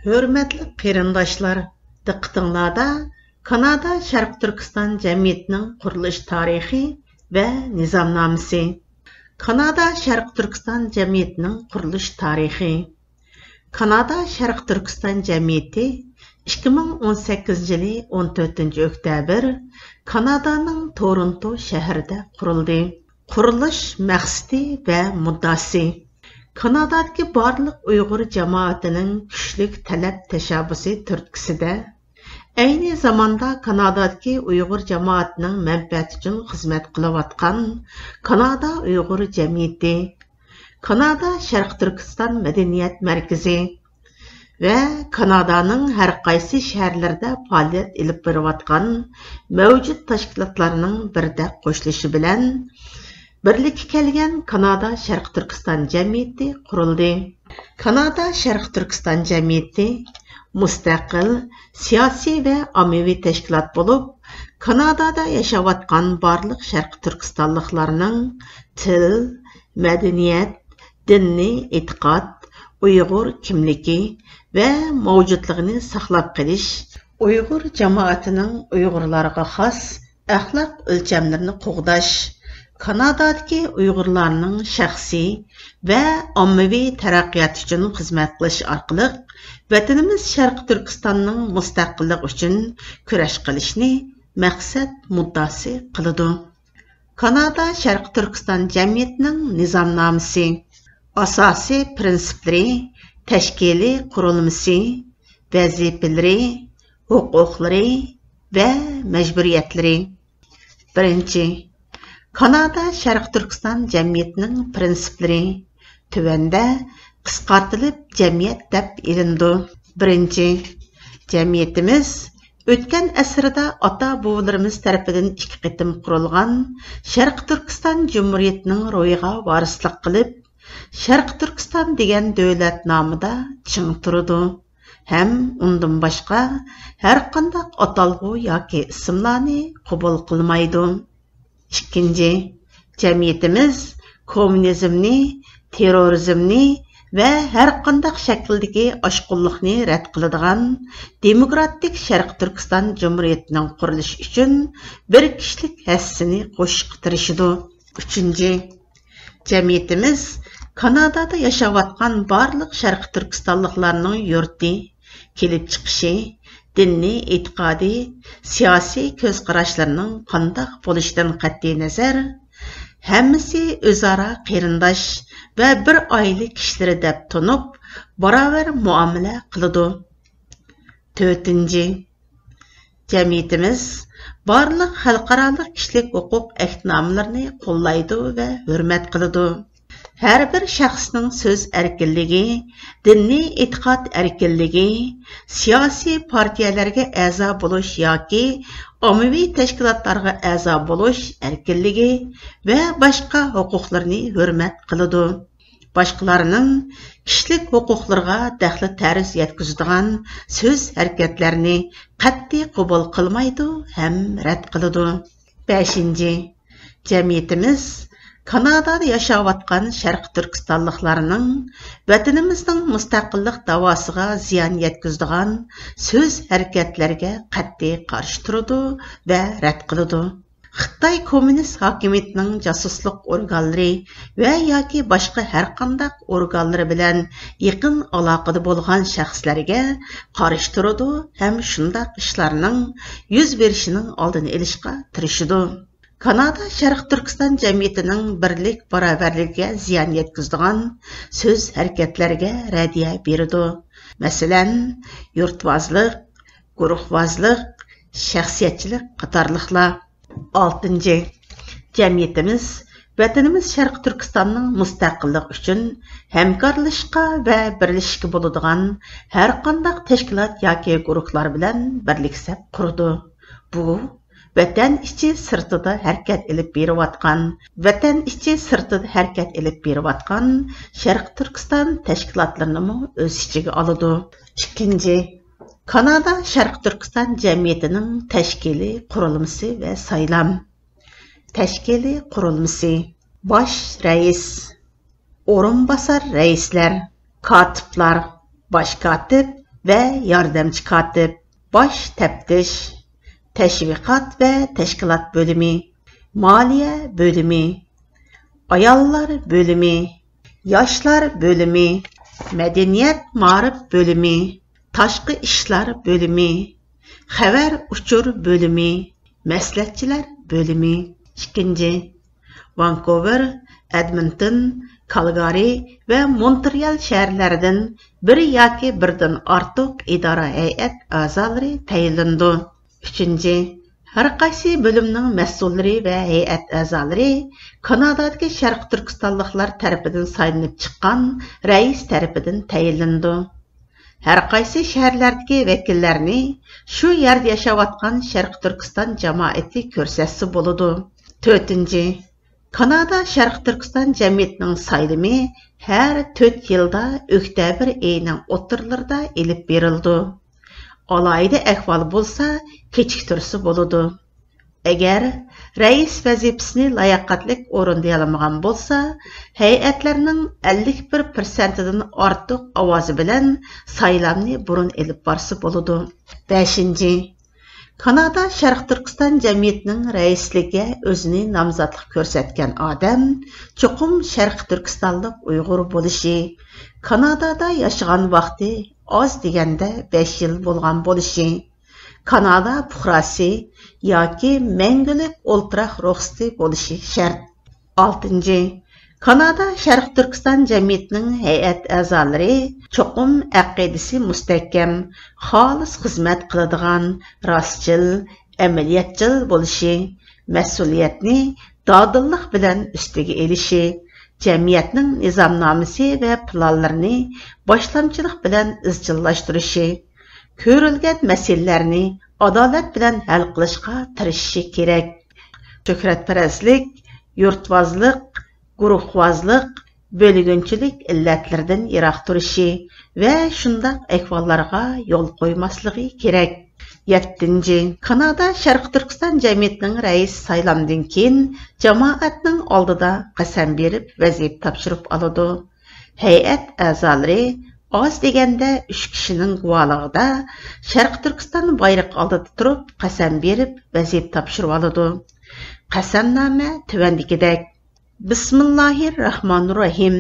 Hürmetli qarindoshlar, diqqatinglarda Kanada Sharq Turkiston jamiyatining qurilish tarixi va nizomnomasi. Kanada Sharq Turkiston jamiyatining qurilish tarixi. Kanada Sharq Turkiston jamiyati 2018 yılı 14 oktyabr Kanadaning Toronto shahrida qurildi. Qurilish maqsadi va muddasi. Kanadadagi barliq Uyg'ur jamoatining kuchlik talab tashabbusi turtkisida ayni zamonda Kanadadagi Uyg'ur jamoatining manfaati uchun xizmat qilayotgan Kanada Uyg'ur jamiyati, Kanada Sharq Turkiston madaniyat markazi va Kanadaning har qaysi shaharlarida faoliyat olib borayotgan mavjud tashkilotlarning birda qo'shilishi bilan birlikka kelgan Kanada Sharq Turkiston jamiyati qurildi. Kanada Sharq Turkiston jamiyati mustaqil siyosiy va ommaviy tashkilot bo'lib, Kanadada yashayotgan barliq Sharq Turkistonliklarning til, madaniyat, diniy e'tiqod, Uyg'ur kimligi va mavjudligini saqlab qolish, Uyg'ur jamoatining Uyg'urlarga xos axloq o'lchamlarini qo'g'dash, Kanadadagi Uyg'urlarning shaxsiy va ommaviy taraqqiyoti uchun xizmat qilish orqali vatanimiz Sharq Turkistonning mustaqilligi uchun kurash qilishni maqsad muddasi qiladi. Kanada Sharq Turkiston jamiyatining nizomnomasi, asosiy prinsiplari, tashkiliy qurilmasi, vazifalari, huquqlari va majburiyatlari. Birinchi, Kanada Sharq Turkiston jamiyatining prinsiplari tuvanda qisqartirilib jamiyat deb ilindi. Birinchi, jamiyatimiz o'tgan asrda ota-bobolarimiz tarafidan 2 qitim qurilgan Sharq Turkiston Jumhuriyatining ro'yiga varislik qilib, Sharq Turkiston degan davlat nomida ching turdi. Ham undan boshqa har qanday atalg'u yoki ismlarni qabul qilmaydi. İkinci, jamiyatimiz kommunizmni, terrorizmni va har qanday shakldagi oshqunlikni rad qiladigan demokratik Sharq Turkiston Jumhuriyatining qurilishi uchun bir kishilik hassini qo'shishga tirishadi. Uchinchi, jamiyatimiz Kanadada yashayotgan barliq Sharq Turkistonliklarning yurti, kelib chiqishi, diniy e'tiqodi, siyosiy ko'z qarashlarining qanday bo'lishidan qat'iy nazar, hammasi o'zaro qarindosh va bir oila kishilari deb tunib, barobar muomala qiladi. To'rtinchi, jamiyatimiz barliq xalqaro kishilik huquq ahdnomalarini qo'llaydi va hurmat qiladi. Her bir shaxsning so'z erkinligi, diniy e'tiqod erkinligi, siyosiy partiyalarga a'zo bo'lish yoki ommaviy tashkilotlarga a'zo bo'lish erkinligi va boshqa huquqlarni hurmat qiladi. Boshqalarning kishilik huquqlariga daxli ta'riz yetkazadigan so'z harakatlarini qat'iy qabul qilmaydi ham rad qiladi. 5. Jamiyatimiz Kanadada yashayotgan Sharq Turkistonliklarning vatanimizning mustaqillik davosiga ziyon yetkazadigan so'z harakatlarga qat'iy qarshi turadi va rad qiladi. Xitoy kommunist hokimiyatining jasuslik organlari va yoki boshqa har qanday organlari bilan yaqin aloqada bo'lgan shaxslarga qarshi turadi ham shunday ishlarning yuz berishining oldini olishga tirishadi. Kanada Sharq Turkiston jamiyatining birlik barobarligiga ziyon yetkazadigan so'z harakatlarga radiya beradi. Masalan, yurtvozlik, guruhvozlik, shaxsiyatchilik qatorliqlar. 6. Jamiyatimiz vatanimiz Sharq Turkistonning mustaqilligi uchun hamkorlashishga va birlashishga bo'ladigan har qanday tashkilot yoki guruhlar bilan birliksab qurdi. Bu vatan ichi sirtida harakat olib berayotgan Sharq Turkiston tashkilotlarini o'z ichiga oladi. 2. Kanada Sharq Turkiston jamiyatining tashkiliy qurilmasi va saylam. Tashkiliy qurilmasi: bosh rais, o'rinbosar raislar, kotiblar, bosh kotib ve yardımcı katip, baş teptiş, teşviqat ve teşkilat bölümü, maliye bölümü, ayollar bölümü, yoshlar bölümü, medeniyet ma'rif bölümü, tashqi ishlar bölümü, xabar uchur bölümü, maslahatchilar bölümü. 2. Vancouver, Edmonton, Calgary ve Montreal şehirlerinden bir yoki birdan ortiq idora hay'at a'zolari tayinlandi. 3. Har qaysi bölümning mas'ullari va hay'at a'zolari Kanadadagi Sharq Turkistonliklar tarafidan saylanib chiqqan rais tarafidan tayinlandi. Har qaysi shaharlardagi vakillarni shu yerda yashayotgan Sharq Turkiston jamoati ko'rsatsa bo'ladi. 4. Kanada Sharq Turkiston jamiyatining saylimi har 4 yilda oktyabr oyining o'rtalarida elib berildi. Alayda ahvol bo'lsa, kechiktirsa bo'ladi. Agar rais vazifasini layoqatli o'rinday olmagan bo'lsa, hay'atlarning 51%dan ortiq ovozi bilan saylovni burun elib borsa bo'ladi. 5. Kanada Sharq Turkiston jamiyatining raisligiga o'zini nomzodlik ko'rsatgan odam cho'qim Sharq Turkistonlik Uyg'ur bo'lishi, Kanadada yashagan vaqti oz deganda 5 yil bo'lgan bo'lishi, Kanada fuqarosi yoki mangulik o'ltiraq ruxsati bo'lishi shart. 6. Kanada Sharq Turkiston jamiyatining hay'at a'zolari cho'qim aqidasi mustahkam, xolis xizmat qiladigan, rostchil, amaliyatchil bo'lishi, mas'uliyatni dodillik bilan ustiga elishi, jamiyatning nizomnomasi va planlarini boshlamchilik bilan izchillashtirishi, ko'rilgan masalalarni adolat bilan hal qilishga tirishishi kerak. Shuhratparastlik, yurtvozlik, guruhvozlik, bölgünçilik illatlardan yiroq turishi va shundoq ahvollarga yo'l qo'ymasligi kerak. 7. Kanada Sharq Turkiston jamiyatining rais saylamdan keyin jamoatning oldida qasam berib vazifa topshirib oladi. Hay'at a'zolari oz deganda 3 kishining guvohligida Sharq Turkiston bayrog'i oldida turib qasam berib vazifa topshirib oladi. Qasamnoma tuvandagidek: Bismillahirrahmanirrahim.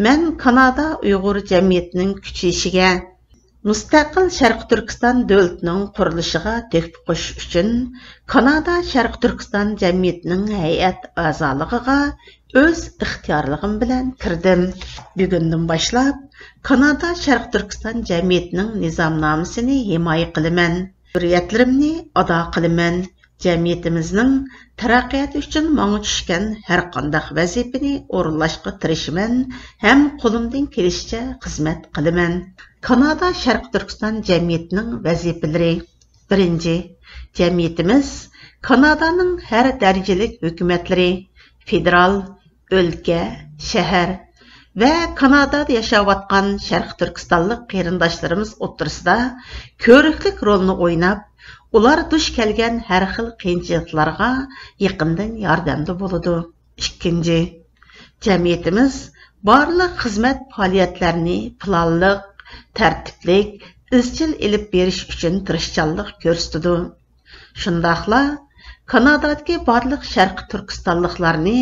Men Kanada Uyg'ur jamiyatining kuchayishiga, mustaqil Sharq Turkiston davlatining qurilishiga töhfa qo'shish uchun Kanada Sharq Turkiston jamiyatining hay'at a'zoligiga o'z ixtiyorligim bilan kirdim. Bugundan boshlab Kanada Sharq Turkiston jamiyatining nizomnomasini himoya qilaman, hurriyatlarimni ado qilaman. Cemiyetimizning taraqqiyoti uchun menga tushgan har qanday vazifani o'rinlashga tirishaman ham qo'limdan kelishicha xizmat qilaman. Kanada Sharq Turkiston jamiyatining vazifalari: 1. Jamiyatimiz Kanadaning har darajalik hukumatlari, federal, o'lka, shahar va Kanadada yashayotgan Sharq Turkistonlik qarindoshlarimiz o'rtasida ko'riklik rolni o'ynab, ular duch kelgan har xil qiyinchiliklarga yaqindan yordamda bo'ladi. 2. Jamiyatimiz barliq xizmat faoliyatlarini planliq, tartiblik, izchil elib berish uchun tirishchanlik ko'rsatadi. Shundaqla Kanadadagi barliq Sharq Turkistonliklarni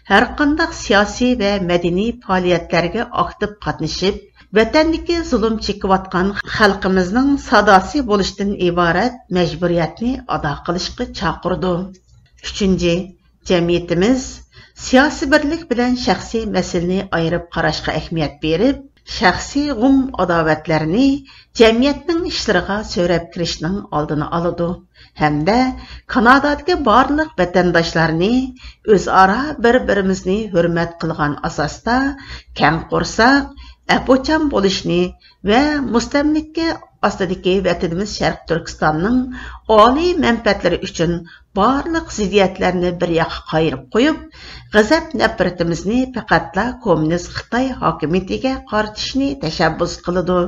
har qanday siyosiy va madaniy faoliyatlarga aktiv qatnashib, vatandagi zulm chekayotgan xalqimizning sadosi bo'lishdan iborat majburiyatni ado qilishga chaqirdi. 3. Jamiyatimiz siyosiy birlik bilan shaxsiy masalani ayirib qarashga ahamiyat berib, shaxsiy g'um adovatlarni jamiyatning ishlariga so'rab kirishning oldini oladi hamda Kanadadagi barliq vatandoshlarni o'zaro bir-birimizni hurmat qilgan asosda keng qo'rsoq, apocham bo'lishni va mustamlika ostidagi vatanimiz Sharq Turkistonning oliy manfaatlari uchun barliq ziddiyatlarni bir yoqqa qayirib qo'yib, g'azab nafratimizni faqatla kommunist Xitoy hokimiyatiga qaratishni tashabbus qiladi.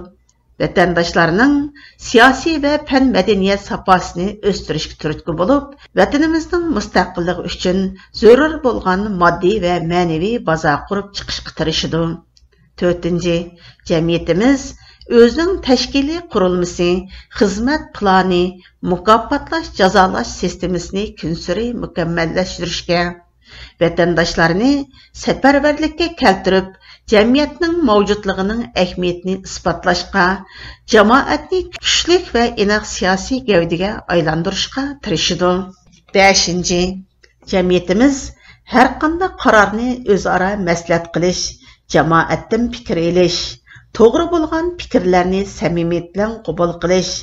Vatandoshlarning siyosiy va fan madaniyat safosini o'stirishga turtki bo'lib, vatanimizning mustaqilligi uchun zarur bo'lgan moddiy va ma'naviy baza qurib chiqishga tirishadi. 4. Jamiyatimiz o'zining tashkiliy qurilmasi, xizmat plani, mukofotlash, jazolash sistemasini kunsiri mukammallashtirishga, vatandoshlarni safarbarlikka keltirib, jamiyatning mavjudligining ahamiyatini isbotlashga, jamoatni kuchli va aniq siyosiy gavdaga aylantirishga tirishadi. 5. Jamiyatimiz har qanday qarorni o'zaro maslahat qilish, jamoatdan fikr elish, to'g'ri bo'lgan fikrlarni samimiyat bilan qabul qilish,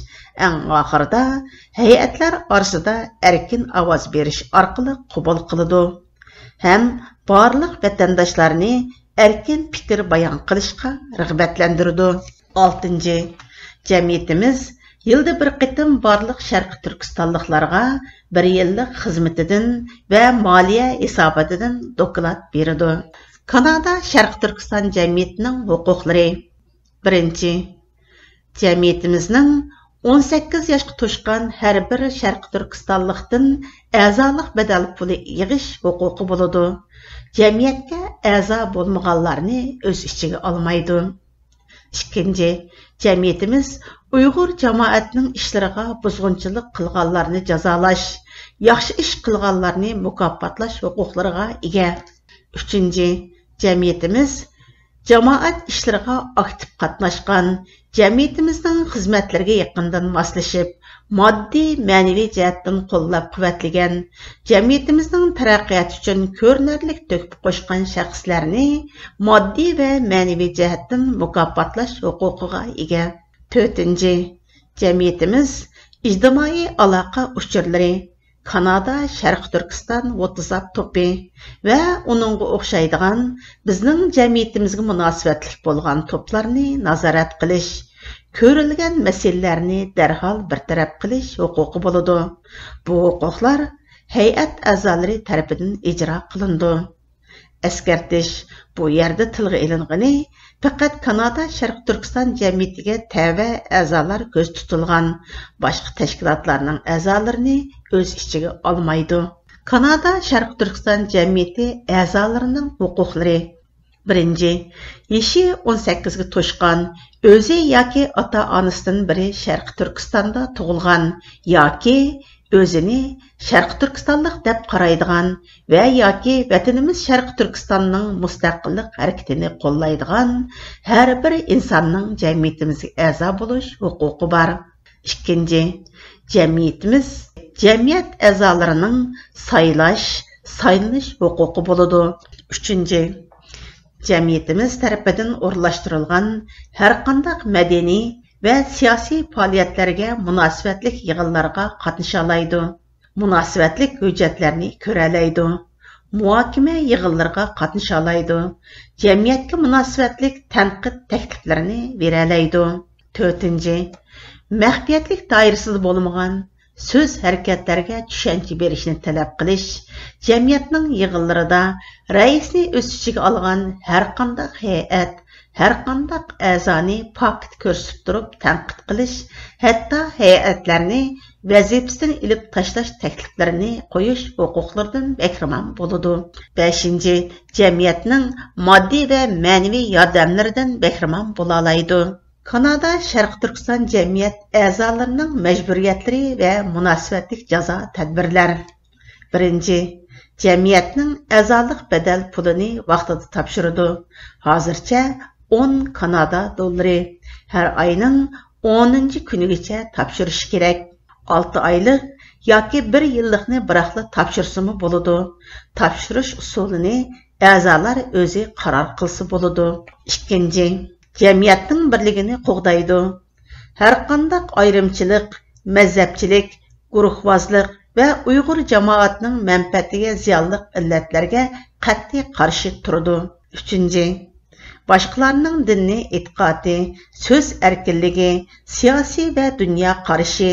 eng oxirida hay'atlar orasida erkin ovoz berish orqali qabul qiladi. Ham barliq vatandoshlarni erkin fikr bayon qilishga rag'batlantiradi. 6. Jamiyatimiz yilda bir qitim barliq Sharqi Turkistonliklarga bir yillik xizmatidan va moliya hisobotidan doklad beradi. Kanada Sharqi Turkiston jamiyatining huquqlari. 1. Jamiyatimizning 18 yoshga to'shgan har bir Sharqi Turkistonlikdan a'zolik badal puli yig'ish huquqi bo'ladi. Jamiyatga a'zo bo'lmaganlarni o'z ichiga olmaydi. 2. Jamiyatimiz Uyg'ur jamoatining ishlariga buzg'unchilik qilganlarni jazolash, yaxshi ish qilganlarni mukofotlash huquqlariga ega. 3. Jamiyatimiz jamoat ishlariga aktiv qatnashgan, jamiyatimizning xizmatlariga yaqindan moslashib, moddiy, ma'naviy jihatdan qo'llab-quvvatlagan, jamiyatimizning taraqqiyoti uchun ko'rinarli to'kib qo'shgan shaxslarni moddiy va ma'naviy jihatdan mukofotlash huquqiga ega. 4. Jamiyatimiz ijtimoiy aloqa uchurlari, Kanada Sharqi Turkiston WhatsApp to'pi va uningga o'xshaydigan bizning jamiyatimizga munosabatli bo'lgan to'plarni nazorat qilish, ko'rilgan masalalarni darhol bartaraf qilish huquqi bo'ladi. Bu huquqlar hay'at a'zolari tomonidan ijro qilindi. Eskartish, bu yerda tilga ilingani faqat Kanada Sharqi Turkiston jamiyatiga tava a'zolar ko'z tutilgan, boshqa tashkilotlarning a'zolarini o'z ichiga olmaydi. Kanada Sharqi Turkiston jamiyati a'zolarining huquqlari. 1. Yashi 18 ga to'shgan, o'zi yoki ota-onasidan biri Sharqi Turkistonda tug'ilgan yoki o'zini Sharqi Turkistonlik deb qaraydigan va yoki vatanimiz Sharqi Turkistonning mustaqillik harakatini qo'llaydigan har bir insonning jamiyatimizga a'zo bo'lish huquqi bor. 2. Jamiyatimiz jamiyat a'zolarining saylanish huquqi bo'ladi. 3. Jamiyatimiz tarafidan o'rlashtirilgan har qanday madaniy va siyosiy faoliyatlarga munosabatli yig'inlarga qatnasha oladi. Munosabatli hujjatlarni ko'ra oladi. Muhokama yig'inlariga qatnasha oladi. Jamiyatga munosabatli tanqid takliflarini bera oladi. 4. Maxfiyatlik doirasida bo'lmagan so'z harakatlarga tushuncha berishni talab qilish, jamiyatning yig'inlarida raisni o'z ichiga olgan har qanday hay'at, har qanday a'zoni fakt ko'rsatib turib tanqid qilish, hatto hay'atlarni vazifasidan ilib tashlash takliflarini qo'yish huquqlaridan bahramand bo'ladi. 5. Jamiyatning moddiy va ma'naviy yordamlaridan bahramand bo'la oladi. Kanada Sharqi Turkiston jamiyat a'zolarining majburiyatlari va munosabatli jazo tadbirlar. 1. Jamiyatning a'zolik badal pulini vaqtida topshiradi. Hozircha 10 Kanada dollari. Har oyning 10 kunigacha topshirish kerak. 6 oylik yoki 1 yillikni biroqla topshirsimi bo'ladi. Topshirish usulini a'zolar o'zi qaror qilsa bo'ladi. 2. Jamiyatning birligini qo'g'daydi. Har qanday ayrimchilik, mazhabchilik, guruhvozlik va Uyg'ur jamoatining manfaatiga ziyonli illatlarga qat'iy qarshi turadi. 3. Boshqalarning dinni e'tiqodi, so'z erkinligi, siyosiy va dunyo qarashi,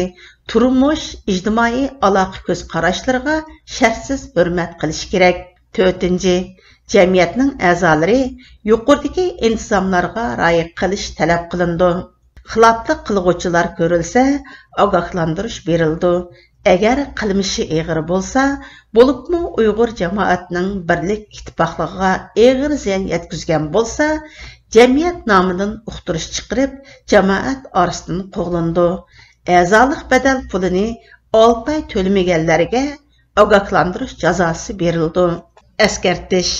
turmush, ijtimoiy aloqa ko'z qarashlariga shartsiz hurmat qilish kerak. 4. Jamiyatning a'zolari yuqoridagi intizomlarga rioya qilish talab qilindi. Xiloflik qilg'uvchilar ko'rilsa, ogohlantirish berildi. Agar qilmishi og'ir bo'lsa, bo'libmi Uyg'ur jamoatining birlik ittifoqligiga og'ir ziyon yetkazgan bo'lsa, Cəmiyyət namıdan uqtırış çıxırıb, cəmaət arasından qoğlandı. Əzalıq bədəl pulunu 6 ay төлемегәнләргә ogohlandirish jazosi berildi. Eskartish.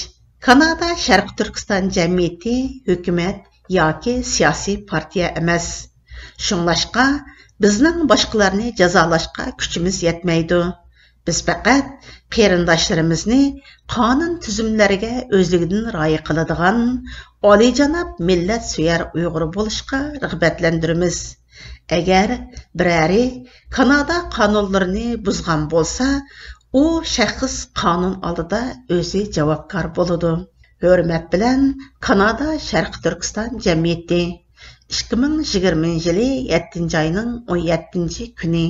Kanada Sharq Turkiston jamiyati hukumat yoki siyosiy partiya emas. Shunglashqa bizning boshqalarni jazolashga kuchimiz yetmaydi. Biz faqat qarindoshlarimizni qonun tuzumlariga o'zligidan rioya qiladigan oliyjanob millat suyar Uyg'ur bo'lishga rag'batlantiramiz. Agar birari Kanada qonunlarini buzgan bo'lsa, u shaxs qonun oldida o'zi javobgar bo'ladi. Hurmat bilan Kanada Sharq Turkiston jamiyati 2020 yili 7 oyning 17 kuni